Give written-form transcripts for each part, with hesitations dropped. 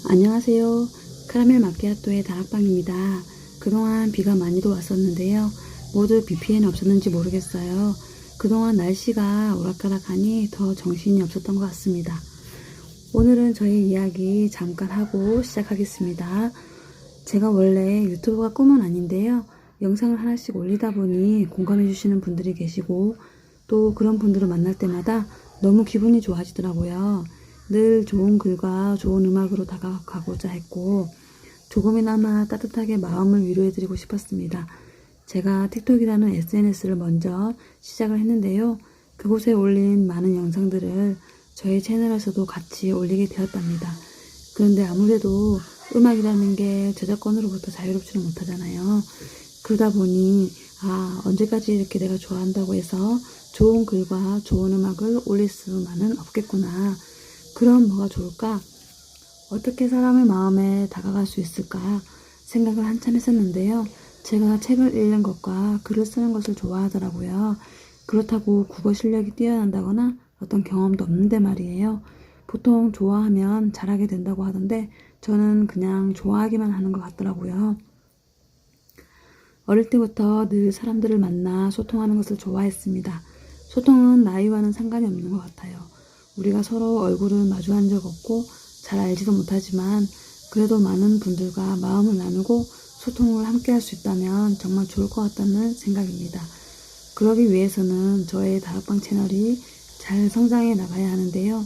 안녕하세요. 카라멜 마키아토의 다락방입니다. 그동안 비가 많이도 왔었는데요. 모두 비 피해는 없었는지 모르겠어요. 그동안 날씨가 오락가락하니 더 정신이 없었던 것 같습니다. 오늘은 저의 이야기 잠깐 하고 시작하겠습니다. 제가 원래 유튜버가 꿈은 아닌데요. 영상을 하나씩 올리다 보니 공감해 주시는 분들이 계시고 또 그런 분들을 만날 때마다 너무 기분이 좋아지더라고요. 늘 좋은 글과 좋은 음악으로 다가가고자 했고 조금이나마 따뜻하게 마음을 위로해드리고 싶었습니다. 제가 틱톡이라는 SNS를 먼저 시작을 했는데요. 그곳에 올린 많은 영상들을 저희 채널에서도 같이 올리게 되었답니다. 그런데 아무래도 음악이라는 게 저작권으로부터 자유롭지는 못하잖아요. 그러다 보니 언제까지 이렇게 내가 좋아한다고 해서 좋은 글과 좋은 음악을 올릴 수만은 없겠구나. 그럼 뭐가 좋을까? 어떻게 사람의 마음에 다가갈 수 있을까? 생각을 한참 했었는데요. 제가 책을 읽는 것과 글을 쓰는 것을 좋아하더라고요. 그렇다고 국어 실력이 뛰어난다거나 어떤 경험도 없는데 말이에요. 보통 좋아하면 잘하게 된다고 하던데 저는 그냥 좋아하기만 하는 것 같더라고요. 어릴 때부터 늘 사람들을 만나 소통하는 것을 좋아했습니다. 소통은 나이와는 상관이 없는 것 같아요. 우리가 서로 얼굴은 마주한 적 없고 잘 알지도 못하지만 그래도 많은 분들과 마음을 나누고 소통을 함께 할 수 있다면 정말 좋을 것 같다는 생각입니다. 그러기 위해서는 저의 다락방 채널이 잘 성장해 나가야 하는데요.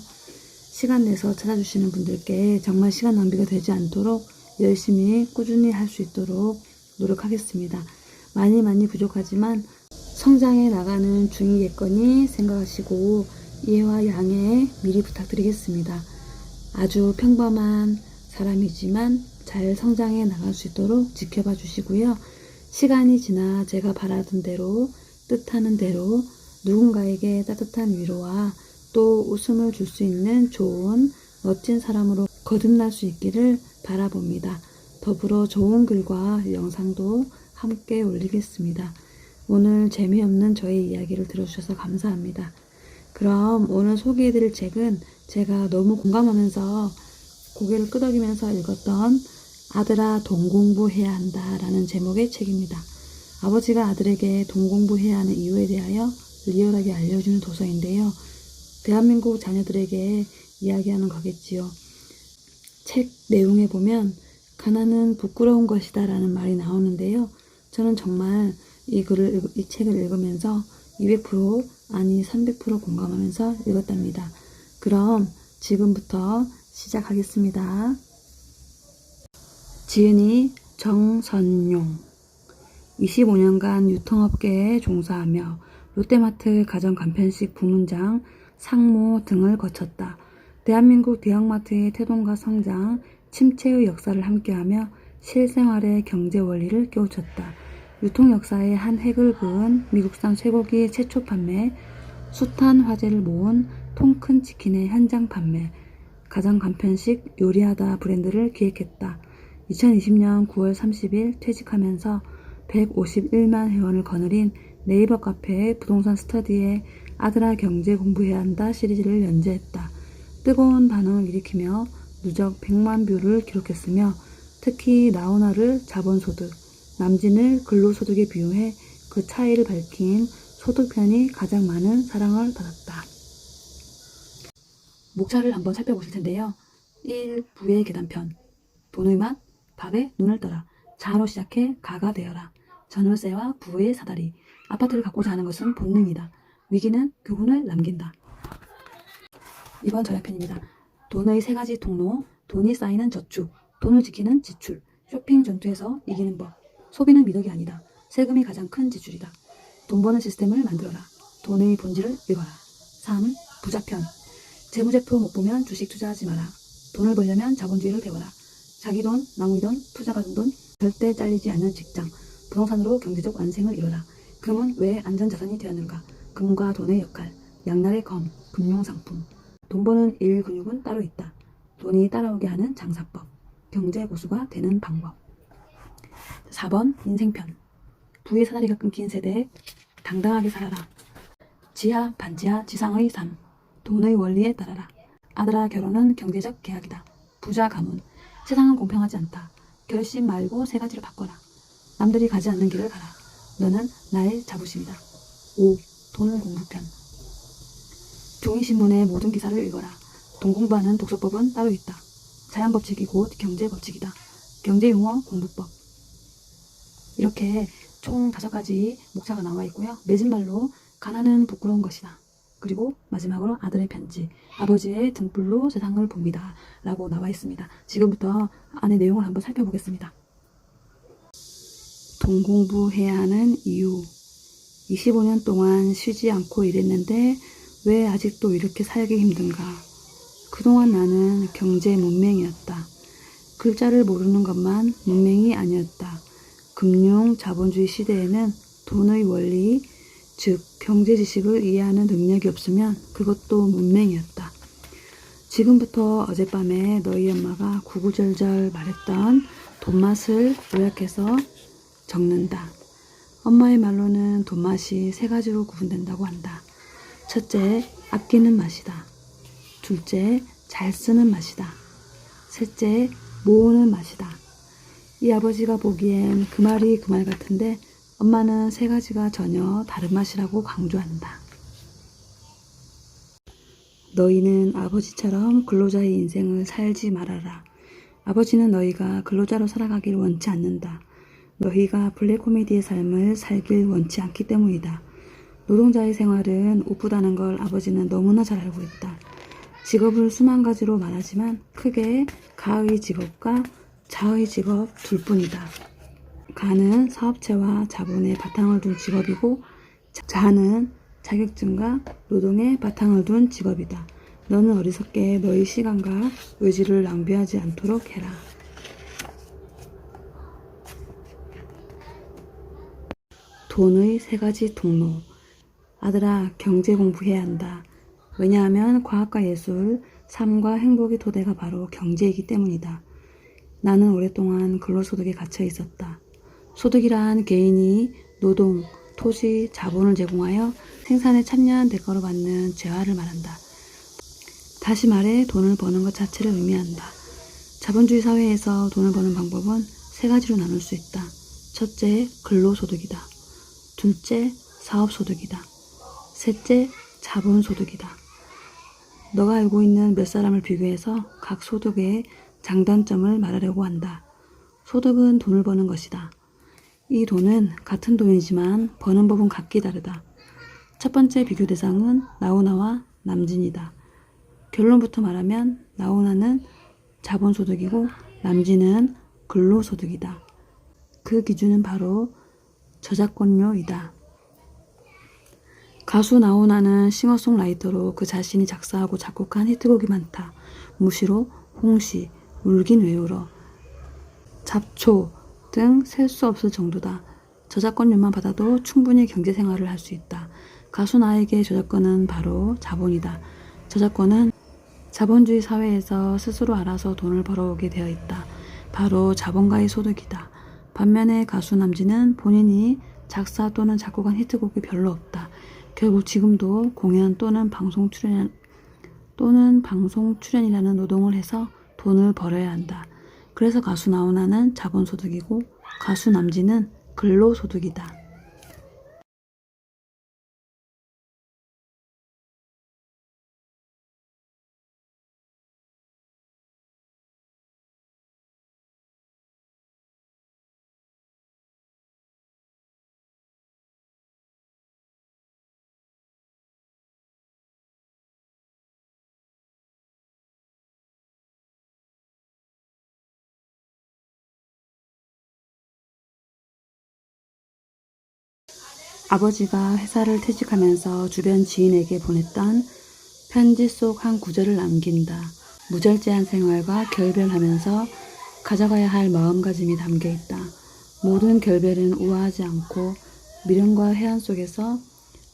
시간 내서 찾아주시는 분들께 정말 시간 낭비가 되지 않도록 열심히 꾸준히 할 수 있도록 노력하겠습니다. 많이 부족하지만 성장해 나가는 중이겠거니 생각하시고 이해와 양해 미리 부탁드리겠습니다. 아주 평범한 사람이지만 잘 성장해 나갈 수 있도록 지켜봐 주시고요. 시간이 지나 제가 바라던 대로 뜻하는 대로 누군가에게 따뜻한 위로와 또 웃음을 줄 수 있는 좋은 멋진 사람으로 거듭날 수 있기를 바라봅니다. 더불어 좋은 글과 영상도 함께 올리겠습니다. 오늘 재미없는 저의 이야기를 들어주셔서 감사합니다. 그럼 오늘 소개해드릴 책은 제가 너무 공감하면서 고개를 끄덕이면서 읽었던 아들아 돈 공부해야 한다 라는 제목의 책입니다. 아버지가 아들에게 돈 공부해야 하는 이유에 대하여 리얼하게 알려주는 도서인데요. 대한민국 자녀들에게 이야기하는 거겠지요. 책 내용에 보면 가난은 부끄러운 것이다 라는 말이 나오는데요. 저는 정말 이 책을 읽으면서 200% 아니 300% 공감하면서 읽었답니다. 그럼 지금부터 시작하겠습니다. 지은이 정선용 25년간 유통업계에 종사하며 롯데마트 가정간편식 부문장, 상무 등을 거쳤다. 대한민국 대형마트의 태동과 성장, 침체의 역사를 함께하며 실생활의 경제 원리를 깨우쳤다. 유통 역사의 한 획을 그은 미국산 쇠고기 최초 판매, 숱한 화제를 모은 통큰 치킨의 현장 판매, 가장 간편식 요리하다 브랜드를 기획했다. 2020년 9월 30일 퇴직하면서 151만 회원을 거느린 네이버 카페의 부동산 스터디에 아들아 경제 공부해야 한다 시리즈를 연재했다. 뜨거운 반응을 일으키며 누적 100만 뷰를 기록했으며 특히 나훈아를 자본소득, 남진을 근로소득에 비유해 그 차이를 밝힌 소득편이 가장 많은 사랑을 받았다. 목차를 한번 살펴보실 텐데요. 1. 부의 계단편. 돈의 맛, 밥에 눈을 떠라. 자로 시작해 가가 되어라. 전월세와 부의 사다리. 아파트를 갖고자 하는 것은 본능이다. 위기는 교훈을 남긴다. 이번 전략편입니다. 돈의 세 가지 통로, 돈이 쌓이는 저축, 돈을 지키는 지출, 쇼핑 전투에서 이기는 법. 소비는 미덕이 아니다. 세금이 가장 큰 지출이다. 돈 버는 시스템을 만들어라. 돈의 본질을 읽어라. 3. 부자편. 재무제표 못 보면 주식 투자하지 마라. 돈을 벌려면 자본주의를 배워라. 자기 돈, 남의 돈, 투자 받은 돈, 절대 잘리지 않는 직장, 부동산으로 경제적 완생을 이뤄라. 금은 왜 안전자산이 되었는가? 금과 돈의 역할, 양날의 검, 금융상품. 돈 버는 일 근육은 따로 있다. 돈이 따라오게 하는 장사법, 경제 고수가 되는 방법. 4번 인생편. 부의 사다리가 끊긴 세대에 당당하게 살아라. 지하, 반지하, 지상의 삶. 돈의 원리에 따라라. 아들아 결혼은 경제적 계약이다. 부자 가문. 세상은 공평하지 않다. 결심 말고 세 가지를 바꿔라. 남들이 가지 않는 길을 가라. 너는 나의 자부심이다. 5. 돈 공부편. 종이신문의 모든 기사를 읽어라. 돈 공부하는 독서법은 따로 있다. 자연법칙이 곧 경제법칙이다. 경제용어 공부법. 이렇게 총 5가지 목차가 나와 있고요. 맺은말로 가난은 부끄러운 것이다. 그리고 마지막으로 아들의 편지. 아버지의 등불로 세상을 봅니다. 라고 나와 있습니다. 지금부터 안의 내용을 한번 살펴보겠습니다. 돈 공부해야 하는 이유. 25년 동안 쉬지 않고 일했는데 왜 아직도 이렇게 살기 힘든가? 그동안 나는 경제 문맹이었다. 글자를 모르는 것만 문맹이 아니었다. 금융 자본주의 시대에는 돈의 원리, 즉 경제 지식을 이해하는 능력이 없으면 그것도 문맹이었다. 지금부터 어젯밤에 너희 엄마가 구구절절 말했던 돈맛을 요약해서 적는다. 엄마의 말로는 돈맛이 3가지로 구분된다고 한다. 첫째, 아끼는 맛이다. 둘째, 잘 쓰는 맛이다. 셋째, 모으는 맛이다. 이 아버지가 보기엔 그 말이 그 말 같은데 엄마는 3가지가 전혀 다른 맛이라고 강조한다. 너희는 아버지처럼 근로자의 인생을 살지 말아라. 아버지는 너희가 근로자로 살아가길 원치 않는다. 너희가 블랙 코미디의 삶을 살길 원치 않기 때문이다. 노동자의 생활은 우프다는 걸 아버지는 너무나 잘 알고 있다. 직업을 수만 가지로 말하지만 크게 가의 직업과 자의 직업 둘뿐이다. 가는 사업체와 자본의 바탕을 둔 직업이고 자는 자격증과 노동의 바탕을 둔 직업이다. 너는 어리석게 너의 시간과 의지를 낭비하지 않도록 해라. 돈의 3가지 통로. 아들아, 경제 공부해야 한다. 왜냐하면 과학과 예술, 삶과 행복의 토대가 바로 경제이기 때문이다. 나는 오랫동안 근로소득에 갇혀 있었다. 소득이란 개인이 노동, 토지, 자본을 제공하여 생산에 참여한 대가로 받는 재화를 말한다. 다시 말해 돈을 버는 것 자체를 의미한다. 자본주의 사회에서 돈을 버는 방법은 3가지로 나눌 수 있다. 첫째, 근로소득이다. 둘째, 사업소득이다. 셋째, 자본소득이다. 너가 알고 있는 몇 사람을 비교해서 각 소득의 장단점을 말하려고 한다. 소득은 돈을 버는 것이다. 이 돈은 같은 돈이지만 버는 법은 각기 다르다. 첫 번째 비교 대상은 나훈아와 남진이다. 결론부터 말하면 나훈아는 자본소득이고 남진은 근로소득이다. 그 기준은 바로 저작권료이다. 가수 나훈아는 싱어송라이터로 그 자신이 작사하고 작곡한 히트곡이 많다. 무시로, 홍시, 울긴 외울어, 잡초 등 셀 수 없을 정도다. 저작권료만 받아도 충분히 경제생활을 할 수 있다. 가수 나에게 저작권은 바로 자본이다. 저작권은 자본주의 사회에서 스스로 알아서 돈을 벌어오게 되어 있다. 바로 자본가의 소득이다. 반면에 가수 남진은 본인이 작사 또는 작곡한 히트곡이 별로 없다. 결국 지금도 공연 또는 방송 출연이라는 노동을 해서 돈을 벌어야 한다. 그래서 가수 나훈아는 자본소득이고 가수 남진은 근로소득이다. 아버지가 회사를 퇴직하면서 주변 지인에게 보냈던 편지 속 한 구절을 남긴다. 무절제한 생활과 결별하면서 가져가야 할 마음가짐이 담겨 있다. 모든 결별은 우아하지 않고 미련과 해안 속에서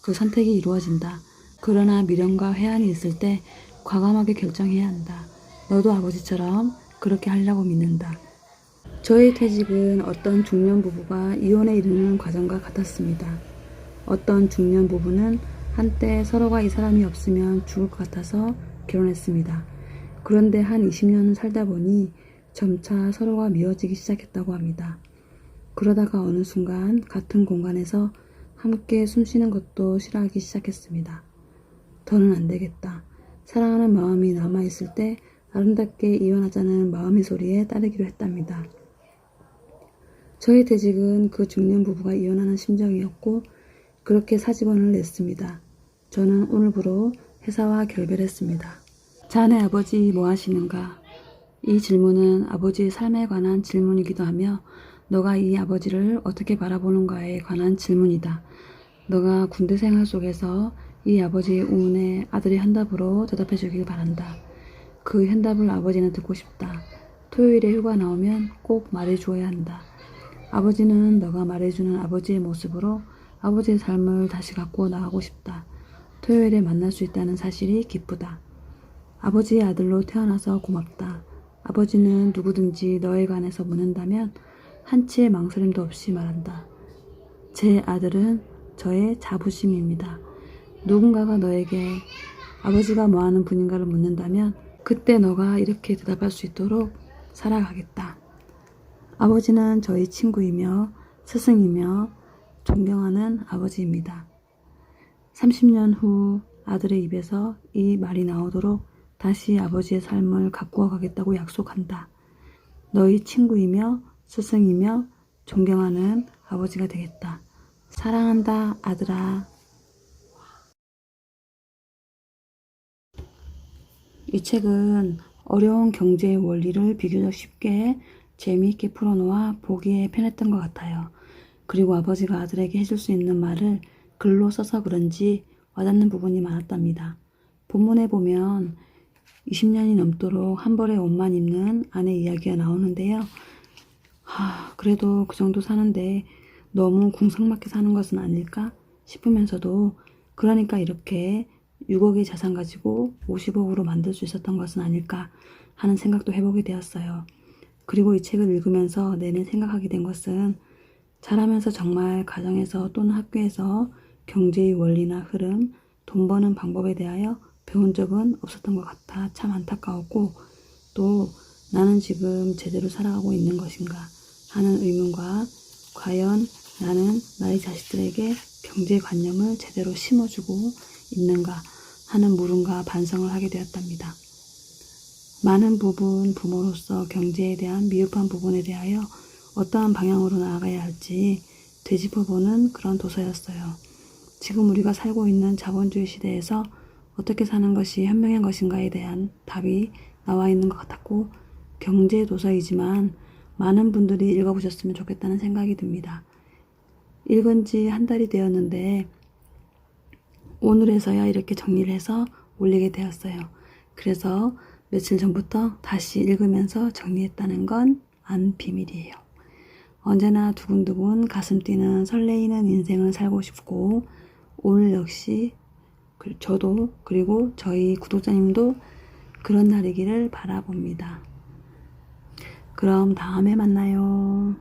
그 선택이 이루어진다. 그러나 미련과 해안이 있을 때 과감하게 결정해야 한다. 너도 아버지처럼 그렇게 하려고 믿는다. 저의 퇴직은 어떤 중년 부부가 이혼에 이르는 과정과 같았습니다. 어떤 중년 부부는 한때 서로가 이 사람이 없으면 죽을 것 같아서 결혼했습니다. 그런데 한 20년을 살다 보니 점차 서로가 미워지기 시작했다고 합니다. 그러다가 어느 순간 같은 공간에서 함께 숨쉬는 것도 싫어하기 시작했습니다. 더는 안 되겠다. 사랑하는 마음이 남아있을 때 아름답게 이혼하자는 마음의 소리에 따르기로 했답니다. 저희 퇴직은 그 중년 부부가 이혼하는 심정이었고 그렇게 사직원을 냈습니다. 저는 오늘부로 회사와 결별했습니다. 자네 아버지 뭐 하시는가? 이 질문은 아버지의 삶에 관한 질문이기도 하며 너가 이 아버지를 어떻게 바라보는가에 관한 질문이다. 너가 군대 생활 속에서 이 아버지의 우문에 아들의 현답으로 대답해 주길 바란다. 그 현답을 아버지는 듣고 싶다. 토요일에 휴가 나오면 꼭 말해 주어야 한다. 아버지는 너가 말해주는 아버지의 모습으로 아버지의 삶을 다시 갖고 나가고 싶다. 토요일에 만날 수 있다는 사실이 기쁘다. 아버지의 아들로 태어나서 고맙다. 아버지는 누구든지 너에 관해서 묻는다면 한치의 망설임도 없이 말한다. 제 아들은 저의 자부심입니다. 누군가가 너에게 아버지가 뭐하는 분인가를 묻는다면 그때 너가 이렇게 대답할 수 있도록 살아가겠다. 아버지는 저희 친구이며 스승이며 존경하는 아버지입니다. 30년 후 아들의 입에서 이 말이 나오도록 다시 아버지의 삶을 가꾸어 가겠다고 약속한다. 너희 친구이며 스승이며 존경하는 아버지가 되겠다. 사랑한다, 아들아. 이 책은 어려운 경제의 원리를 비교적 쉽게 재미있게 풀어놓아 보기에 편했던 것 같아요. 그리고 아버지가 아들에게 해줄 수 있는 말을 글로 써서 그런지 와닿는 부분이 많았답니다. 본문에 보면 20년이 넘도록 한 벌의 옷만 입는 아내 이야기가 나오는데요. 그래도 그 정도 사는데 너무 궁상맞게 사는 것은 아닐까 싶으면서도 그러니까 이렇게 6억의 자산 가지고 50억으로 만들 수 있었던 것은 아닐까 하는 생각도 해보게 되었어요. 그리고 이 책을 읽으면서 내내 생각하게 된 것은 자라면서 정말 가정에서 또는 학교에서 경제의 원리나 흐름, 돈 버는 방법에 대하여 배운 적은 없었던 것 같아 참 안타까웠고 또 나는 지금 제대로 살아가고 있는 것인가 하는 의문과 과연 나는 나의 자식들에게 경제관념을 제대로 심어주고 있는가 하는 물음과 반성을 하게 되었답니다. 많은 부분 부모로서 경제에 대한 미흡한 부분에 대하여 어떠한 방향으로 나아가야 할지 되짚어보는 그런 도서였어요. 지금 우리가 살고 있는 자본주의 시대에서 어떻게 사는 것이 현명한 것인가에 대한 답이 나와 있는 것 같았고 경제 도서이지만 많은 분들이 읽어보셨으면 좋겠다는 생각이 듭니다. 읽은 지 한 달이 되었는데 오늘에서야 이렇게 정리를 해서 올리게 되었어요. 그래서 며칠 전부터 다시 읽으면서 정리했다는 건 안 비밀이에요. 언제나 두근두근 가슴 뛰는 설레이는 인생을 살고 싶고 오늘 역시 저도 그리고 저희 구독자님도 그런 날이기를 바라봅니다. 그럼 다음에 만나요.